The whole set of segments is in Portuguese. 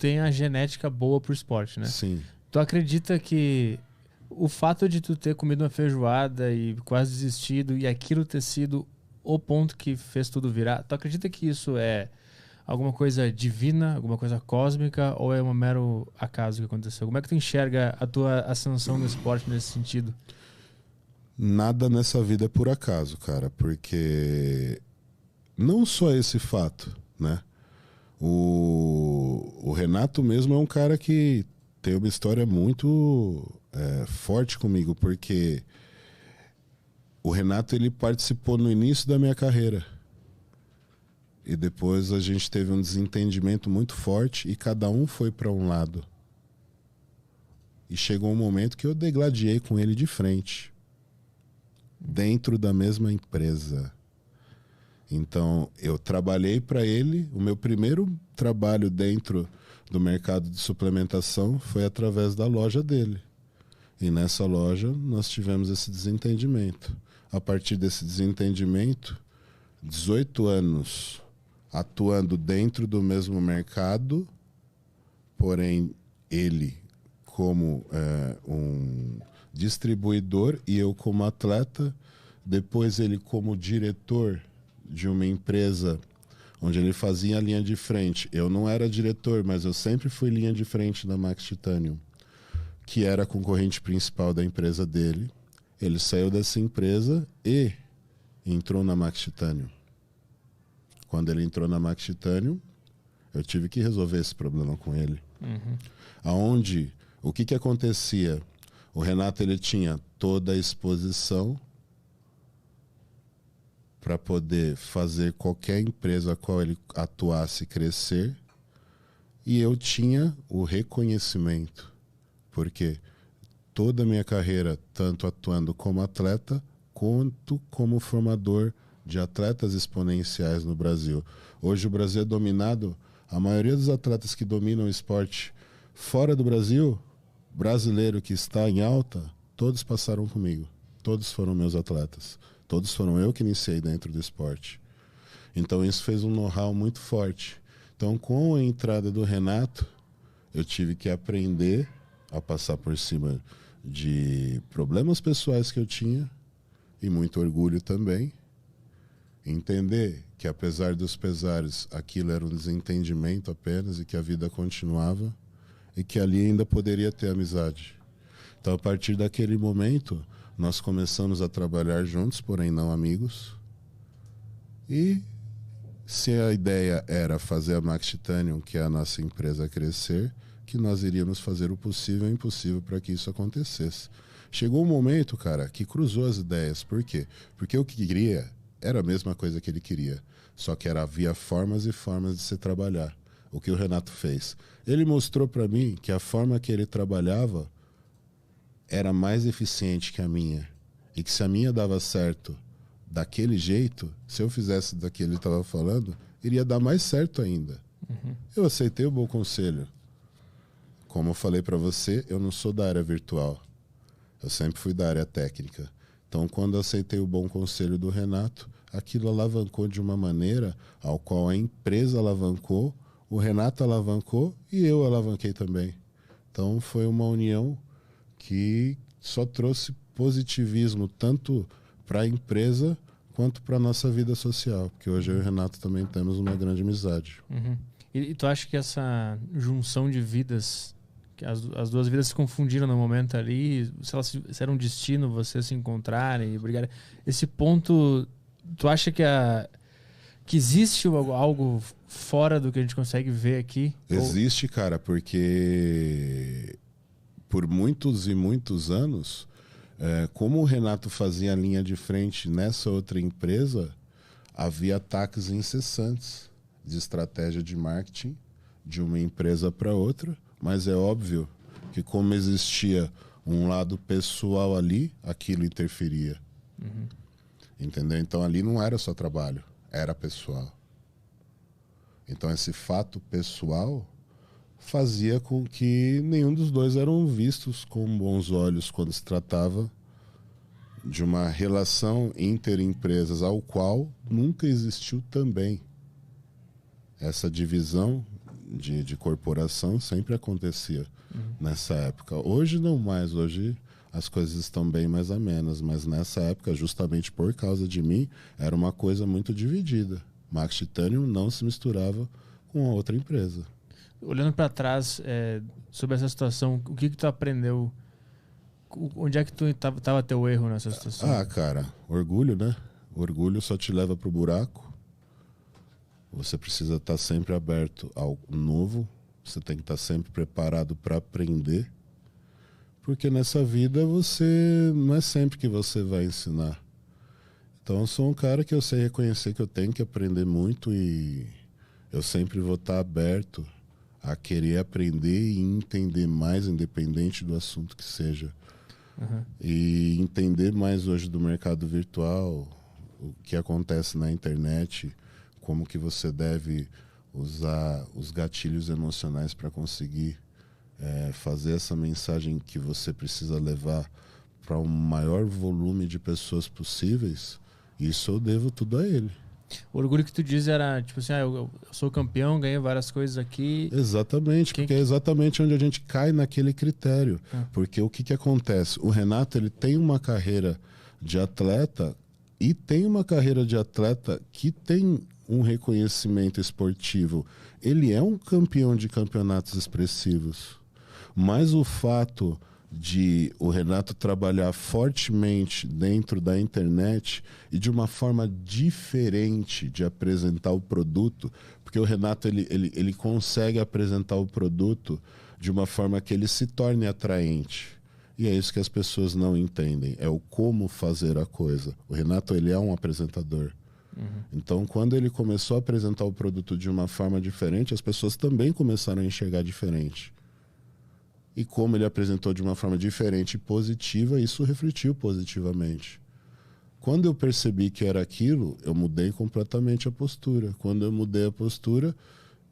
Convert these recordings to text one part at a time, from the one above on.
tem a genética boa pro esporte, né? Sim. Tu acredita que o fato de tu ter comido uma feijoada e quase desistido e aquilo ter sido o ponto que fez tudo virar, tu acredita que isso é alguma coisa divina, alguma coisa cósmica, ou é um mero acaso que aconteceu? Como é que tu enxerga a tua ascensão no esporte nesse sentido? Nada nessa vida é por acaso, cara, porque não só esse fato, né? O Renato mesmo é um cara que tem uma história muito forte comigo, porque o Renato ele participou no início da minha carreira. E depois a gente teve um desentendimento muito forte e cada um foi para um lado. E chegou um momento que eu degladiei com ele de frente, dentro da mesma empresa. Então, eu trabalhei para ele. O meu primeiro trabalho dentro do mercado de suplementação foi através da loja dele. E nessa loja nós tivemos esse desentendimento. A partir desse desentendimento, 18 anos atuando dentro do mesmo mercado, porém ele como um distribuidor e eu como atleta, depois ele como diretor de uma empresa onde ele fazia a linha de frente. Eu não era diretor, mas eu sempre fui linha de frente da Max Titanium, que era a concorrente principal da empresa dele. Ele saiu dessa empresa e entrou na Max Titanium. Quando ele entrou na Max Titanium, eu tive que resolver esse problema com ele. Aonde, o que acontecia? O Renato ele tinha toda a exposição para poder fazer qualquer empresa a qual ele atuasse crescer, e eu tinha o reconhecimento, porque toda a minha carreira, tanto atuando como atleta, quanto como formador de atletas exponenciais no Brasil. Hoje o Brasil é dominado, a maioria dos atletas que dominam o esporte fora do Brasil, brasileiro que está em alta, todos passaram comigo. Todos foram meus atletas. Todos foram eu que iniciei dentro do esporte. Então isso fez um know-how muito forte. Então com a entrada do Renato, eu tive que aprender a passar por cima de problemas pessoais que eu tinha, e muito orgulho também. Entender que apesar dos pesares, aquilo era um desentendimento apenas e que a vida continuava e que ali ainda poderia ter amizade. Então a partir daquele momento, nós começamos a trabalhar juntos, porém não amigos. E se a ideia era fazer a Max Titanium, que é a nossa empresa, crescer, que nós iríamos fazer o possível e o impossível para que isso acontecesse. Chegou um momento, cara, que cruzou as ideias. Por quê? Porque eu queria era a mesma coisa que ele queria, só que havia formas e formas de se trabalhar. O que o Renato fez? Ele mostrou para mim que a forma que ele trabalhava era mais eficiente que a minha, e que se a minha dava certo daquele jeito, se eu fizesse daquilo que ele estava falando, iria dar mais certo ainda. Eu aceitei o bom conselho. Como eu falei para você, eu não sou da área virtual, eu sempre fui da área técnica. Então, quando eu aceitei o bom conselho do Renato, aquilo alavancou de uma maneira ao qual a empresa alavancou, o Renato alavancou e eu alavanquei também. Então, foi uma união que só trouxe positivismo tanto para a empresa quanto para a nossa vida social, porque hoje eu e o Renato também temos uma grande amizade. E tu acha que essa junção de vidas, que as duas vidas se confundiram no momento ali, se era um destino vocês se encontrarem e brigarem, esse ponto, tu acha que existe algo fora do que a gente consegue ver aqui? Existe, cara, porque por muitos e muitos anos, como o Renato fazia a linha de frente nessa outra empresa, havia ataques incessantes de estratégia de marketing de uma empresa para outra, mas é óbvio que como existia um lado pessoal ali, aquilo interferia. Entendeu? Então ali não era só trabalho, era pessoal. Então esse fato pessoal fazia com que nenhum dos dois eram vistos com bons olhos quando se tratava de uma relação interempresas, ao qual nunca existiu também essa divisão de corporação sempre acontecia nessa época. Hoje não mais, hoje as coisas estão bem mais amenas, mas nessa época, justamente por causa de mim, era uma coisa muito dividida. Max Titanium não se misturava com a outra empresa. Olhando para trás, sobre essa situação, o que tu aprendeu? Onde é que tu tava teu erro nessa situação? Ah, cara, orgulho, né? Orgulho só te leva pro buraco. Você precisa estar sempre aberto ao novo. Você tem que estar sempre preparado para aprender. Porque nessa vida você não é sempre que você vai ensinar. Então eu sou um cara que eu sei reconhecer que eu tenho que aprender muito e eu sempre vou estar aberto a querer aprender e entender mais, independente do assunto que seja. E entender mais hoje do mercado virtual, o que acontece na internet, como que você deve usar os gatilhos emocionais para conseguir fazer essa mensagem que você precisa levar para um maior volume de pessoas possíveis. Isso eu devo tudo a ele. O orgulho que tu diz era, tipo assim, eu sou campeão, ganhei várias coisas aqui. Exatamente, porque é exatamente onde a gente cai naquele critério. Porque o que acontece? O Renato, ele tem uma carreira de atleta e tem uma carreira de atleta que tem um reconhecimento esportivo. Ele é um campeão de campeonatos expressivos. Mas o fato de o Renato trabalhar fortemente dentro da internet e de uma forma diferente de apresentar o produto, porque o Renato ele consegue apresentar o produto de uma forma que ele se torne atraente. E é isso que as pessoas não entendem, é o como fazer a coisa. O Renato, ele é um apresentador. Então, quando ele começou a apresentar o produto de uma forma diferente, as pessoas também começaram a enxergar diferente. E como ele apresentou de uma forma diferente e positiva, isso refletiu positivamente. Quando eu percebi que era aquilo, eu mudei completamente a postura. Quando eu mudei a postura,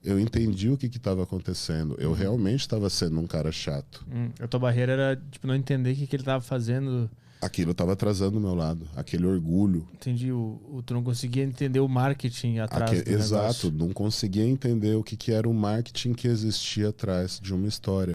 eu entendi o que estava acontecendo. Eu realmente estava sendo um cara chato. A tua barreira era tipo, não entender o que ele estava fazendo. Aquilo estava atrasando o meu lado, aquele orgulho. Entendi, tu não conseguia entender o marketing atrás do Exato, negócio. não conseguia entender o que era o marketing que existia atrás de uma história.